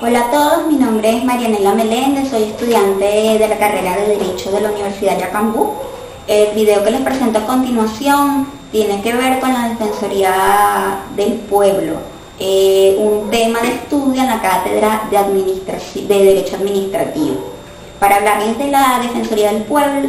Hola a todos, mi nombre es Marianela Meléndez, soy estudiante de la carrera de Derecho de la Universidad Yacambú. El video que les presento a continuación tiene que ver con la Defensoría del Pueblo, un tema de estudio en la Cátedra de Derecho Administrativo. Para hablarles de la Defensoría del Pueblo,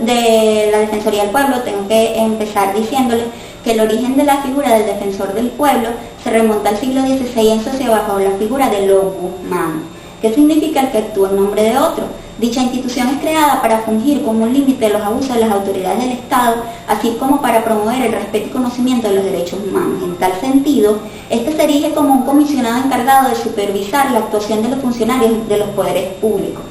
tengo que empezar diciéndoles que el origen de la figura del defensor del pueblo se remonta al siglo XVI en sociedad bajo la figura del ombudsman, que significa el que actúa en nombre de otro. Dicha institución es creada para fungir como un límite de los abusos de las autoridades del Estado, así como para promover el respeto y conocimiento de los derechos humanos. En tal sentido, este se erige como un comisionado encargado de supervisar la actuación de los funcionarios de los poderes públicos.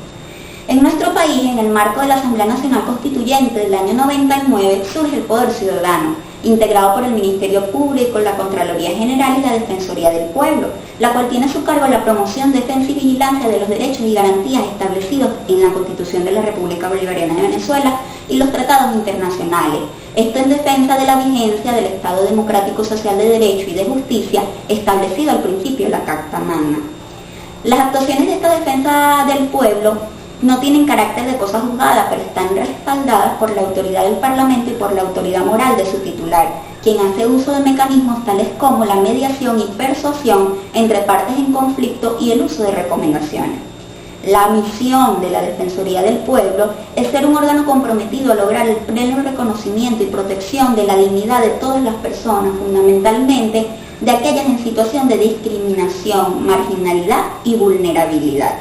En nuestro país, en el marco de la Asamblea Nacional Constituyente del año 99, surge el Poder Ciudadano, integrado por el Ministerio Público, la Contraloría General y la Defensoría del Pueblo, la cual tiene a su cargo la promoción, defensa y vigilancia de los derechos y garantías establecidos en la Constitución de la República Bolivariana de Venezuela y los tratados internacionales. Esto en defensa de la vigencia del Estado Democrático Social de Derecho y de Justicia establecido al principio de la Carta Magna. Las actuaciones de esta defensa del pueblo no tienen carácter de cosa juzgada, pero están respaldadas por la autoridad del Parlamento y por la autoridad moral de su titular, quien hace uso de mecanismos tales como la mediación y persuasión entre partes en conflicto y el uso de recomendaciones. La misión de la Defensoría del Pueblo es ser un órgano comprometido a lograr el pleno reconocimiento y protección de la dignidad de todas las personas, fundamentalmente de aquellas en situación de discriminación, marginalidad y vulnerabilidad.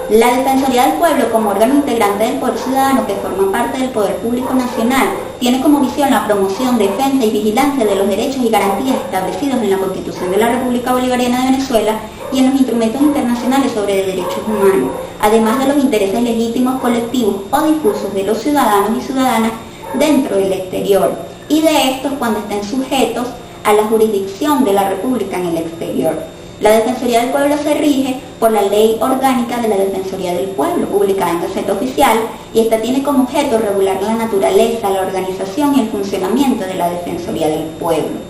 La Defensoría del Pueblo, como órgano integrante del Poder Ciudadano que forma parte del Poder Público Nacional, tiene como misión la promoción, defensa y vigilancia de los derechos y garantías establecidos en la Constitución de la República Bolivariana de Venezuela y en los instrumentos internacionales sobre derechos humanos, además de los intereses legítimos colectivos o difusos de los ciudadanos y ciudadanas dentro y del exterior, y de estos cuando estén sujetos a la jurisdicción de la República en el exterior. La Defensoría del Pueblo se rige por la Ley Orgánica de la Defensoría del Pueblo, publicada en Gaceta Oficial, y esta tiene como objeto regular la naturaleza, la organización y el funcionamiento de la Defensoría del Pueblo.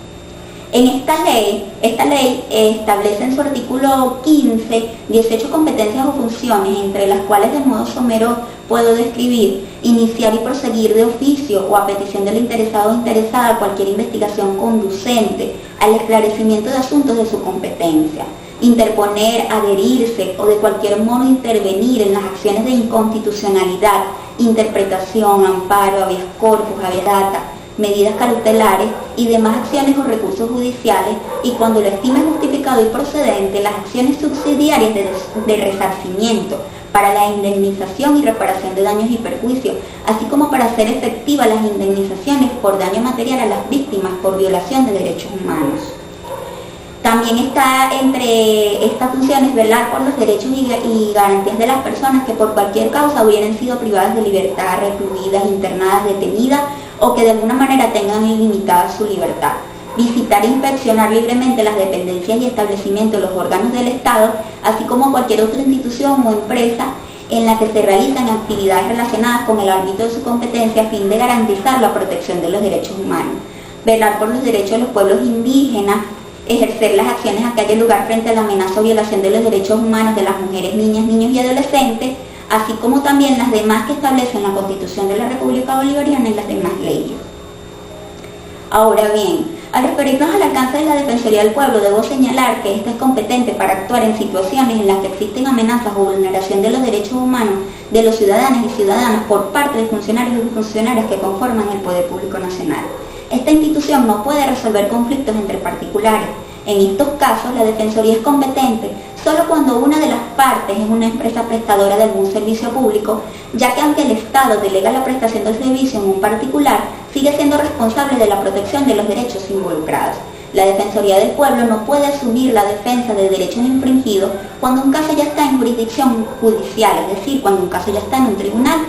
En esta ley establece en su artículo 15 18 competencias o funciones, entre las cuales de modo somero puedo describir: iniciar y proseguir de oficio o a petición del interesado o interesada cualquier investigación conducente al esclarecimiento de asuntos de su competencia; interponer, adherirse o de cualquier modo intervenir en las acciones de inconstitucionalidad, interpretación, amparo, habeas corpus, habeas data, medidas cautelares y demás acciones o recursos judiciales, y cuando lo estime justificado y procedente, las acciones subsidiarias de resarcimiento para la indemnización y reparación de daños y perjuicios, así como para hacer efectivas las indemnizaciones por daño material a las víctimas por violación de derechos humanos. También está entre estas funciones velar por los derechos y garantías de las personas que por cualquier causa hubieran sido privadas de libertad, recluidas, internadas, detenidas o que de alguna manera tengan ilimitada su libertad. Visitar e inspeccionar libremente las dependencias y establecimientos de los órganos del Estado, así como cualquier otra institución o empresa en la que se realizan actividades relacionadas con el ámbito de su competencia a fin de garantizar la protección de los derechos humanos. Velar por los derechos de los pueblos indígenas, ejercer las acciones a que haya lugar frente a la amenaza o violación de los derechos humanos de las mujeres, niñas, niños y adolescentes, así como también las demás que establecen la Constitución de la República Bolivariana y las demás leyes. Ahora bien, al referirnos al alcance de la Defensoría del Pueblo, debo señalar que ésta es competente para actuar en situaciones en las que existen amenazas o vulneración de los derechos humanos de los ciudadanos y ciudadanas por parte de funcionarios y funcionarias que conforman el Poder Público Nacional. Esta institución no puede resolver conflictos entre particulares. En estos casos, la Defensoría es competente solo cuando una de las partes es una empresa prestadora de algún servicio público, ya que aunque el Estado delega la prestación del servicio en un particular, sigue siendo responsable de la protección de los derechos involucrados. La Defensoría del Pueblo no puede asumir la defensa de derechos infringidos cuando un caso ya está en jurisdicción judicial, es decir, cuando un caso ya está en un tribunal.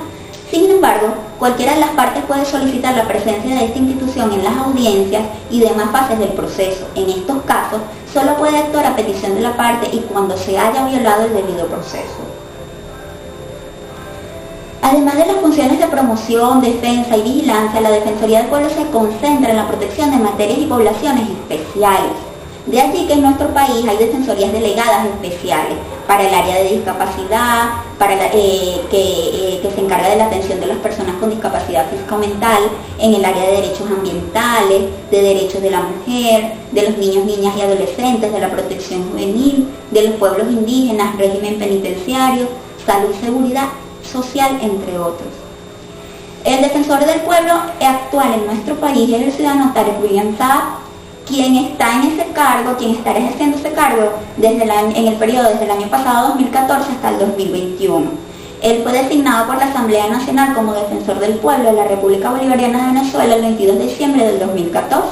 Sin embargo, cualquiera de las partes puede solicitar la presencia de esta institución en las audiencias y demás fases del proceso. En estos casos, solo puede actuar a petición de la parte y cuando se haya violado el debido proceso. Además de las funciones de promoción, defensa y vigilancia, la Defensoría del Pueblo se concentra en la protección de materias y poblaciones especiales. De allí que en nuestro país hay defensorías delegadas especiales para el área de discapacidad, que se encarga de la atención de las personas con discapacidad física o mental, en el área de derechos ambientales, de derechos de la mujer, de los niños, niñas y adolescentes, de la protección juvenil, de los pueblos indígenas, régimen penitenciario, salud y seguridad social, entre otros. El defensor del pueblo actual en nuestro país es el ciudadano Tarek William Saab, quien está en ese cargo, quien estará ejerciendo ese cargo en el periodo desde el año pasado 2014 hasta el 2021. Él fue designado por la Asamblea Nacional como defensor del pueblo de la República Bolivariana de Venezuela el 22 de diciembre del 2014.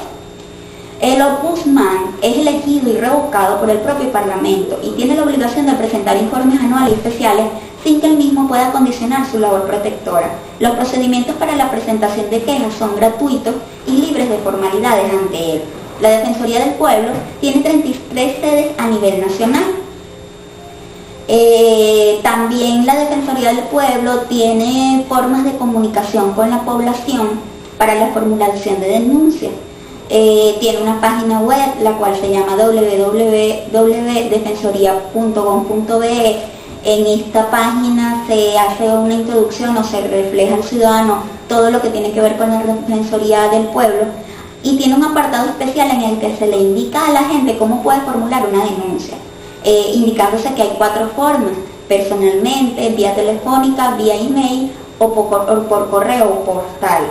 El ombudsman es elegido y revocado por el propio Parlamento y tiene la obligación de presentar informes anuales y especiales sin que el mismo pueda condicionar su labor protectora. Los procedimientos para la presentación de quejas son gratuitos y libres de formalidades ante él. La Defensoría del Pueblo tiene 33 sedes a nivel nacional. También la Defensoría del Pueblo tiene formas de comunicación con la población para la formulación de denuncias. Tiene una página web, la cual se llama www.defensoria.gov.be. En esta página se hace una introducción o se refleja al ciudadano todo lo que tiene que ver con la Defensoría del Pueblo, y tiene un apartado especial en el que se le indica a la gente cómo puede formular una denuncia, indicándose que hay 4 formas: personalmente, vía telefónica, vía email o por correo o postal.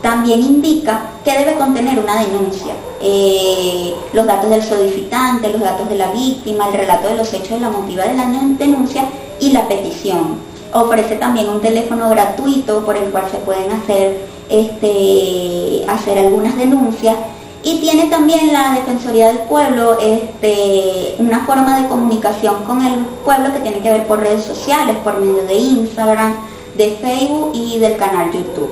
También indica que debe contener una denuncia, los datos del solicitante, los datos de la víctima, el relato de los hechos de la motiva de la denuncia y la petición. Ofrece también un teléfono gratuito por el cual se pueden hacer algunas denuncias, y tiene también la Defensoría del Pueblo una forma de comunicación con el pueblo que tiene que ver por redes sociales, por medio de Instagram, de Facebook y del canal YouTube.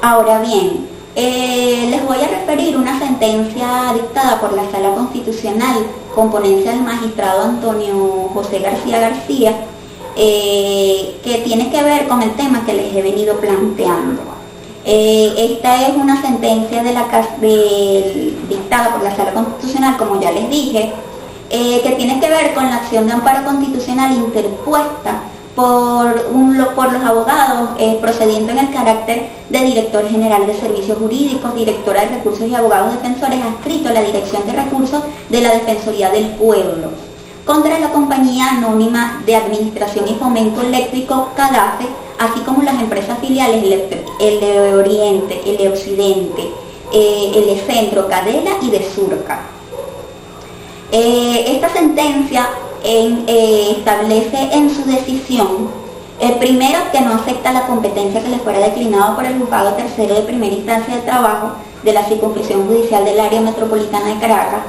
Ahora bien, les voy a referir una sentencia dictada por la Sala Constitucional con ponencia del magistrado Antonio José García García, que tiene que ver con el tema que les he venido planteando. Esta es una sentencia dictada por la Sala Constitucional, como ya les dije, que tiene que ver con la acción de amparo constitucional interpuesta por los abogados, procediendo en el carácter de director general de servicios jurídicos, directora de recursos y abogados defensores adscrito a la Dirección de Recursos de la Defensoría del Pueblo, contra la Compañía Anónima de Administración y Fomento Eléctrico, CADAFE, así como las empresas filiales el de Oriente, el de Occidente, el de Centro, Cadena y de Surca. Esta sentencia establece en su decisión, primero, que no acepta la competencia que le fuera declinada por el Juzgado Tercero de Primera Instancia de Trabajo de la Circunscripción Judicial del Área Metropolitana de Caracas.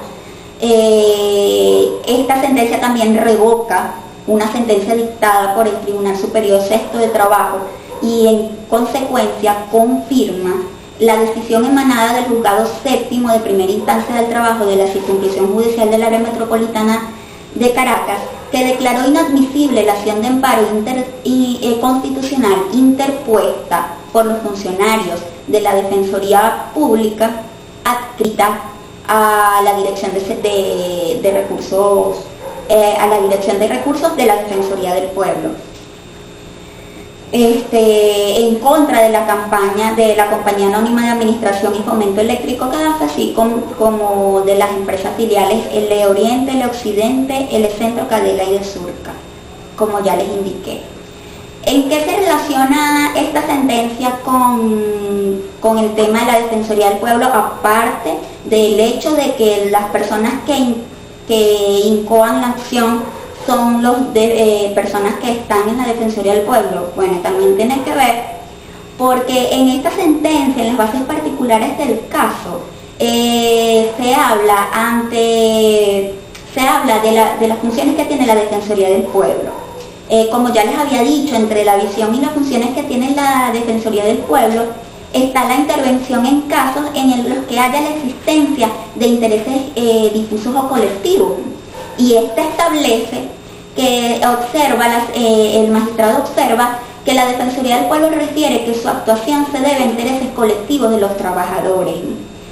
Esta sentencia también revoca una sentencia dictada por el Tribunal Superior Sexto de Trabajo y en consecuencia confirma la decisión emanada del Juzgado Séptimo de Primera Instancia del Trabajo de la Circunscripción Judicial del Área Metropolitana de Caracas, que declaró inadmisible la acción de amparo constitucional interpuesta por los funcionarios de la Defensoría Pública adscrita a la Dirección de Recursos, a la Dirección de Recursos de la Defensoría del Pueblo, en contra de la campaña de la Compañía Anónima de Administración y Fomento Eléctrico, CADAFE, así como de las empresas filiales el de Oriente, el de Occidente, el de Centro, Cadena y de Surca, como ya les indiqué. ¿En qué se relaciona esta sentencia con el tema de la Defensoría del Pueblo, aparte del hecho de que las personas que incoan la acción son personas que están en la Defensoría del Pueblo? Bueno, también tiene que ver porque en esta sentencia, en las bases particulares del caso, se habla de las funciones que tiene la Defensoría del Pueblo. Como ya les había dicho, entre la visión y las funciones que tiene la Defensoría del Pueblo está la intervención en casos en los que haya la existencia de intereses difusos o colectivos. Y esta establece que el magistrado observa que la Defensoría del Pueblo refiere que su actuación se debe a intereses colectivos de los trabajadores.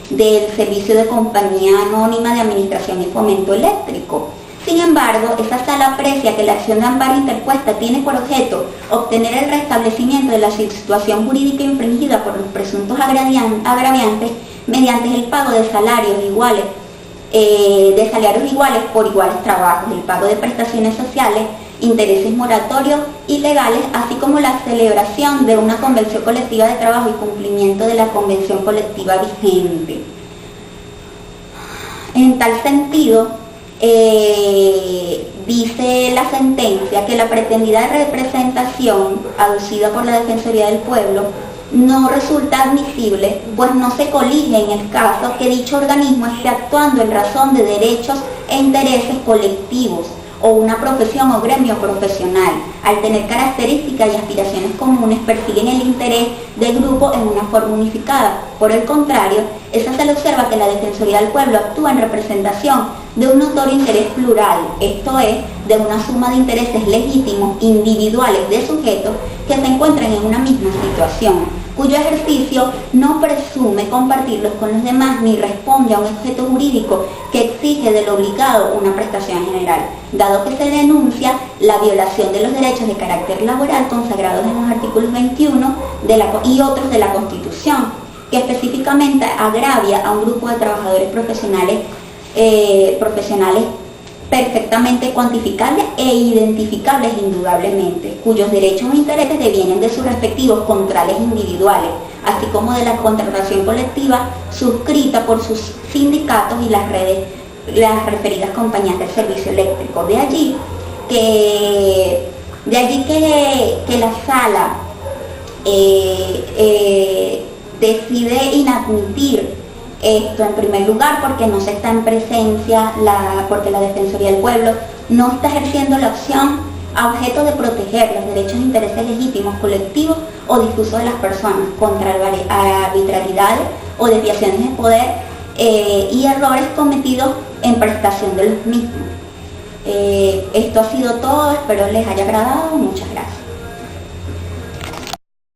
del servicio de compañía anónima de administración y fomento eléctrico. Sin embargo, esta sala aprecia que la acción de amparo interpuesta tiene por objeto obtener el restablecimiento de la situación jurídica infringida por los presuntos agraviantes mediante el pago de salarios iguales, por iguales trabajos, el pago de prestaciones sociales, intereses moratorios y legales, así como la celebración de una convención colectiva de trabajo y cumplimiento de la convención colectiva vigente. En tal sentido, dice la sentencia que la pretendida representación aducida por la Defensoría del Pueblo no resulta admisible, pues no se colige en el caso que dicho organismo esté actuando en razón de derechos e intereses colectivos o una profesión o gremio profesional. Al tener características y aspiraciones comunes, persiguen el interés del grupo en una forma unificada. Por el contrario, esa se le observa que la Defensoría del Pueblo actúa en representación de un notorio interés plural, esto es, de una suma de intereses legítimos individuales de sujetos que se encuentran en una misma situación, cuyo ejercicio no presume compartirlos con los demás ni responde a un objeto jurídico que exige del obligado una prestación general, dado que se denuncia la violación de los derechos de carácter laboral consagrados en los artículos 21 y otros de la Constitución, que específicamente agravia a un grupo de trabajadores profesionales perfectamente cuantificables e identificables indudablemente, cuyos derechos e intereses devienen de sus respectivos contrales individuales, así como de la contratación colectiva suscrita por sus sindicatos y las referidas compañías de servicio eléctrico. De allí que la sala decide inadmitir esto, en primer lugar porque no se está en presencia, porque la Defensoría del Pueblo no está ejerciendo la opción a objeto de proteger los derechos e intereses legítimos, colectivos o difusos de las personas contra arbitrariedades o desviaciones de poder y errores cometidos en prestación de los mismos. Esto ha sido todo, espero les haya agradado, muchas gracias.